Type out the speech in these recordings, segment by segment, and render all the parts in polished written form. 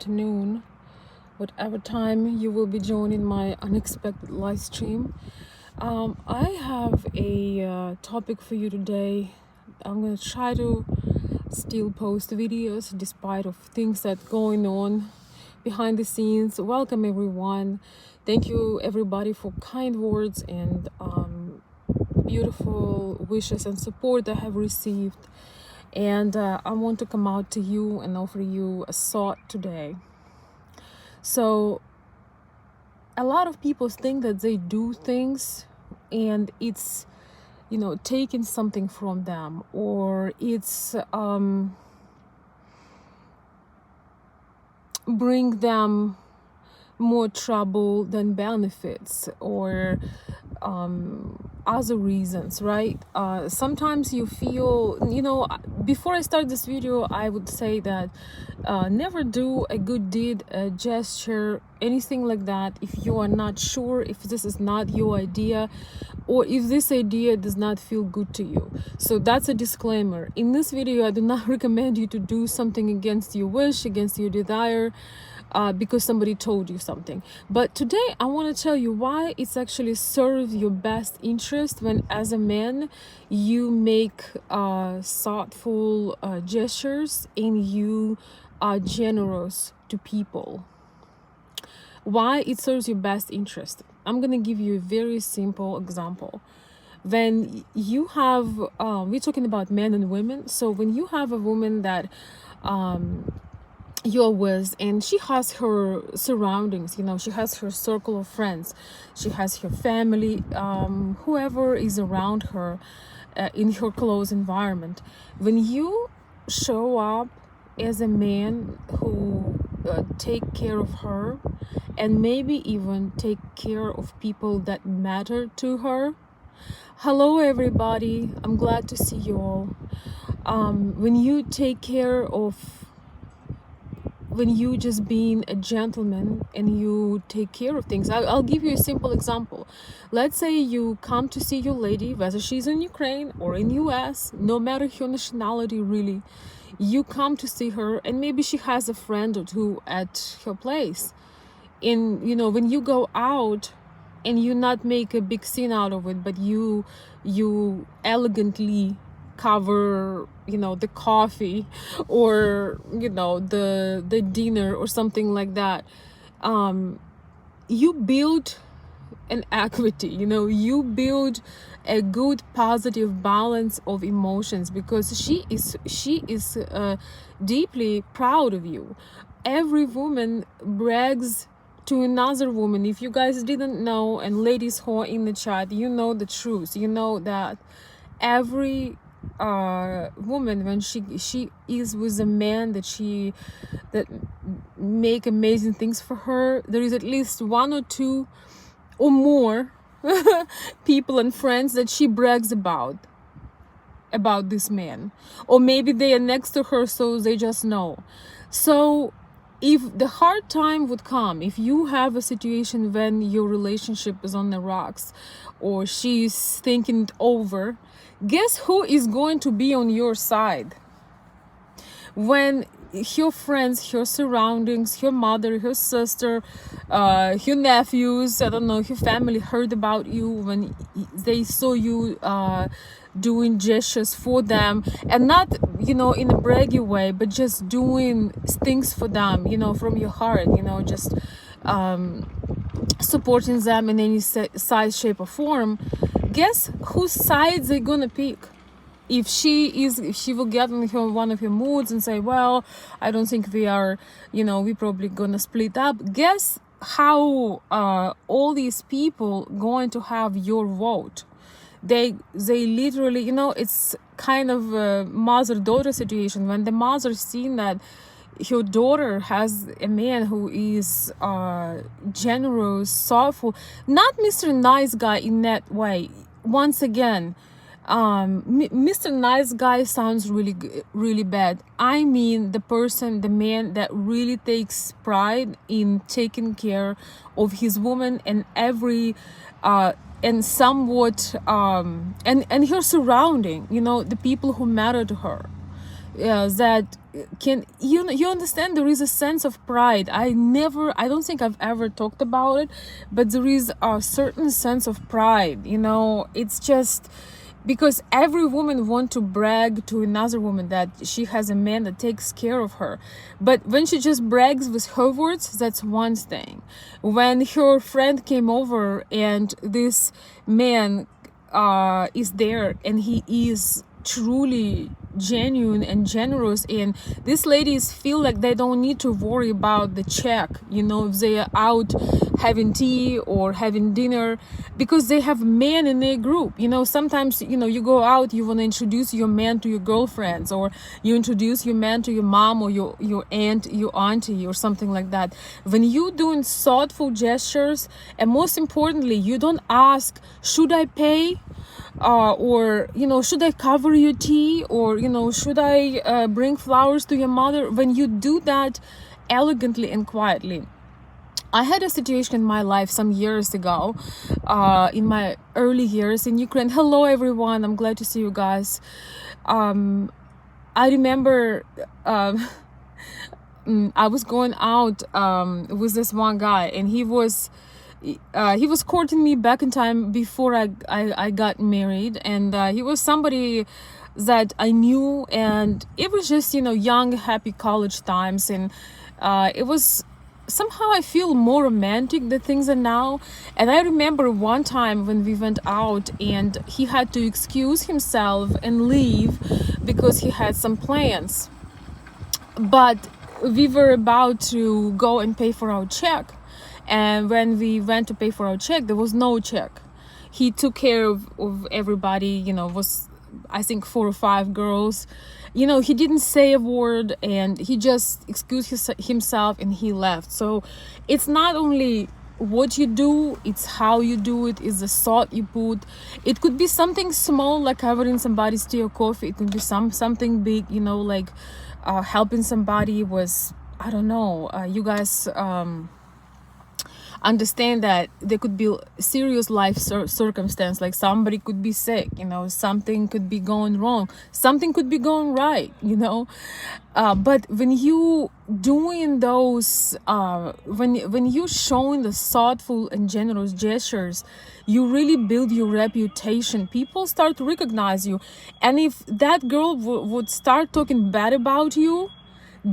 afternoon, whatever time you will be joining my unexpected live stream. I have a topic for you today. I'm going to try to still post videos despite of things that going on behind the scenes. Welcome everyone. Thank you everybody for kind words and beautiful wishes and support that I have received. And I want to come out to you and offer you a thought today. So a lot of people think that they do things and it's, taking something from them, or it's bring them more trouble than benefits, or other reasons, right? Sometimes you feel, before I start this video, I would say that never do a good deed, a gesture, anything like that if you are not sure if this is not your idea, or if this idea does not feel good to you. So that's a disclaimer. In this video, I do not recommend you to do something against your wish, against your desire, because somebody told you something. But today I want to tell you why it's actually serves your best interest when, as a man, you make thoughtful gestures and you are generous to people. Why it serves your best interest. I'm gonna give you a very simple example. When you have we're talking about men and women, so when you have a woman that you're with, and she has her surroundings, she has her circle of friends, she has her family, whoever is around her, in her close environment. When you show up as a man who take care of her, and maybe even take care of people that matter to her. Hello everybody, I'm glad to see you all. When you take care of, when you just being a gentleman and you take care of things. I'll give you a simple example. Let's say you come to see your lady, whether she's in Ukraine or in US, no matter her nationality really. You come to see her, and maybe she has a friend or two at her place. And when you go out, and you not make a big scene out of it, but you elegantly cover the coffee, or the dinner or something like that, you build an equity, you build a good positive balance of emotions, because she is deeply proud of you. Every woman brags to another woman. If you guys didn't know, and ladies who are in the chat, you know the truth. You know that every woman, when she is with a man that make amazing things for her, there is at least one or two or more people and friends that she brags about this man, or maybe they are next to her, so they just know. So if the hard time would come, if you have a situation when your relationship is on the rocks, or she's thinking it over, guess who is going to be on your side? When her friends, her surroundings, her mother, her sister, her nephews, I don't know, her family heard about you, when they saw you doing gestures for them, and not in a braggy way, but just doing things for them, from your heart, just supporting them in any size, shape or form. Guess whose sides they're gonna pick? If she will get in one of her moods and say, well, I don't think we are, we probably gonna split up. Guess how all these people going to have your vote? They literally, it's kind of a mother-daughter situation. When the mother seen that her daughter has a man who is generous, thoughtful, not Mr. Nice Guy in that way. Once again, Mr. Nice Guy sounds really bad. I mean the man that really takes pride in taking care of his woman and every and somewhat and her surrounding, the people who matter to her. That can you understand, there is a sense of pride. I don't think I've ever talked about it, but there is a certain sense of pride, you know. It's just because every woman wants to brag to another woman that she has a man that takes care of her. But when she just brags with her words, that's one thing. When her friend came over and this man is there and he is truly genuine and generous, and these ladies feel like they don't need to worry about the check, you know, if they are out having tea or having dinner, because they have men in their group. You know, sometimes, you know, you go out, you want to introduce your man to your girlfriends, or you introduce your man to your mom or your aunt, your auntie, or something like that. When you doing thoughtful gestures, and most importantly, you don't ask, should I pay, or, you know, should I cover your tea, or, you know, should I bring flowers to your mother? When you do that elegantly and quietly. I had a situation in my life some years ago, in my early years in Ukraine. Hello everyone, I'm glad to see you guys. I remember I was going out with this one guy, and he was courting me back in time before I got married, and he was somebody that I knew, and it was just, you know, young, happy college times, and it was somehow I feel more romantic than things are now. And I remember one time when we went out and he had to excuse himself and leave because he had some plans, but we were about to go and pay for our check. And when we went to pay for our check, there was no check. He took care of everybody, you know, was I think 4 or 5 girls. You know, he didn't say a word, and he just excused himself and he left. So it's not only what you do, it's how you do it, it's the thought you put. It could be something small like covering somebody's tea or coffee. It could be something big, you know, like helping somebody was, I don't know, you guys understand that there could be serious life circumstance, like somebody could be sick, you know, something could be going wrong, something could be going right, you know. But when you doing those when you showing the thoughtful and generous gestures, you really build your reputation. People start to recognize you, and if that girl would start talking bad about you,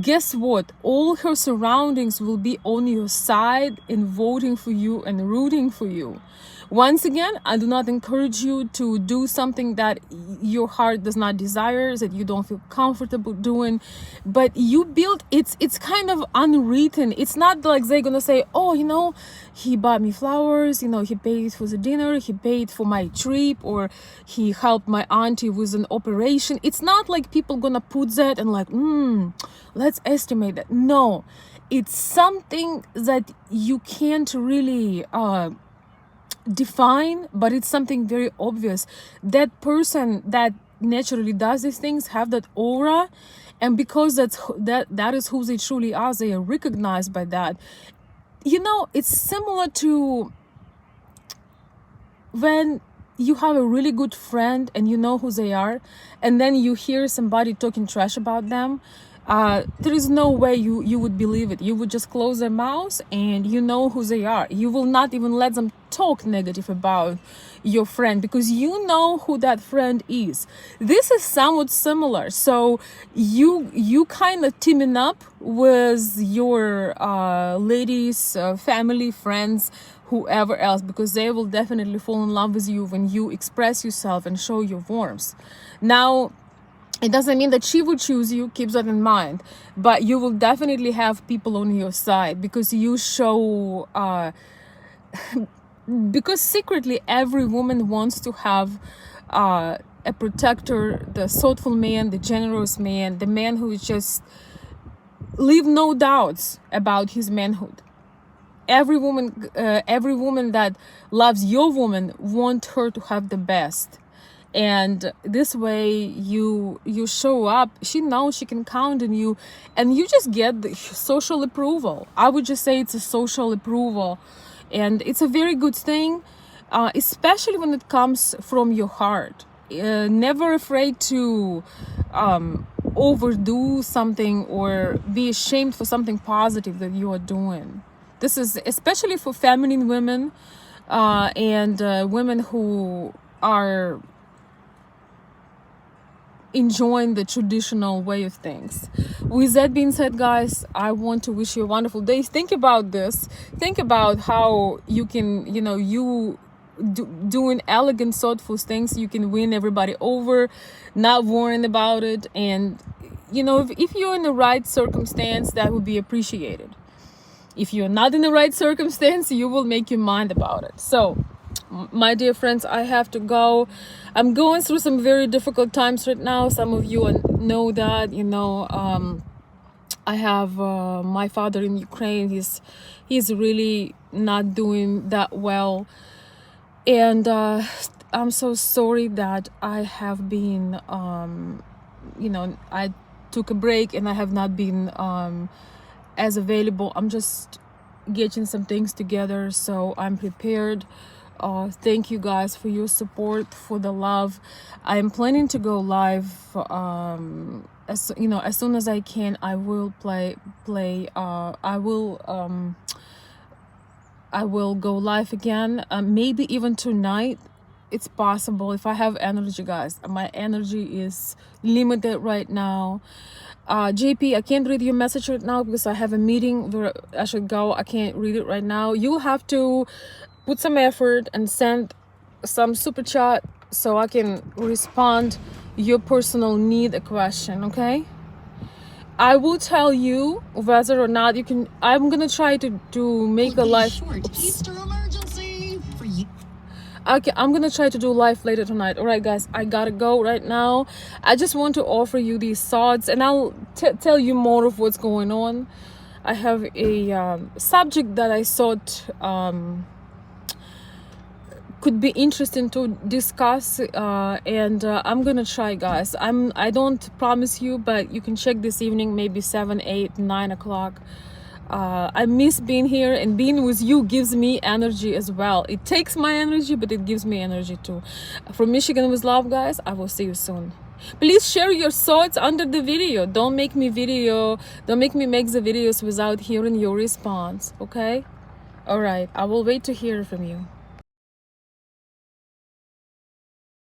guess what? All her surroundings will be on your side and voting for you and rooting for you. Once again, I do not encourage you to do something that your heart does not desire, that you don't feel comfortable doing. But you build, it's kind of unwritten. It's not like they're gonna say, oh, you know, he bought me flowers, you know, he paid for the dinner, he paid for my trip, or he helped my auntie with an operation. It's not like people gonna put that and like, let's estimate that. No, it's something that you can't really define, but it's something very obvious. That person that naturally does these things have that aura, and because that is who they truly are, they are recognized by that. You know, it's similar to when you have a really good friend and you know who they are, and then you hear somebody talking trash about them. There is no way you would believe it. You would just close their mouths, and you know who they are. You will not even let them talk negative about your friend, because you know who that friend is. This is somewhat similar. So you kind of teaming up with your ladies, family, friends, whoever else, because they will definitely fall in love with you when you express yourself and show your warmth. Now, it doesn't mean that she would choose you, keep that in mind, but you will definitely have people on your side, because you show, because secretly every woman wants to have a protector, the thoughtful man, the generous man, the man who is just leave no doubts about his manhood. Every woman that loves your woman want her to have the best. And this way you show up, she knows she can count on you, and you just get the social approval. I would just say it's a social approval, and it's a very good thing, especially when it comes from your heart. Never afraid to overdo something or be ashamed for something positive that you are doing. This is especially for feminine women and women who are enjoying the traditional way of things. With that being said, guys, I want to wish you a wonderful day. Think about this. Think about how you can, doing elegant, thoughtful things, you can win everybody over, not worrying about it. And if you're in the right circumstance, that would be appreciated. If you're not in the right circumstance, you will make your mind about it. So my dear friends, I have to go. I'm going through some very difficult times right now. Some of you know that. I have my father in Ukraine. He's really not doing that well, and I'm so sorry that I have been I took a break and I have not been as available. I'm just getting some things together, so I'm prepared. Thank you guys for your support, for the love. I am planning to go live as soon as I can. I will I will go live again, maybe even tonight. It's possible if I have energy, guys. My energy is limited right now. JP, I can't read your message right now because I have a meeting where I should go. I can't read it right now. You'll have to put some effort and send some super chat so I can respond your personal need a question, okay? I will tell you whether or not you can. I'm gonna try to make a live. Easter emergency for you. Okay, I'm gonna try to do live later tonight. All right, guys, I gotta go right now. I just want to offer you these thoughts, and I'll tell you more of what's going on. I have a subject that I thought could be interesting to discuss, and I'm gonna try, guys. I don't promise you, but you can check this evening, maybe 7, 8, 9 o'clock. I miss being here, and being with you gives me energy as well. It takes my energy, but it gives me energy too. From Michigan with love, guys. I will see you soon. Please share your thoughts under the video. Don't make me make the videos without hearing your response, okay? All right, I will wait to hear from you.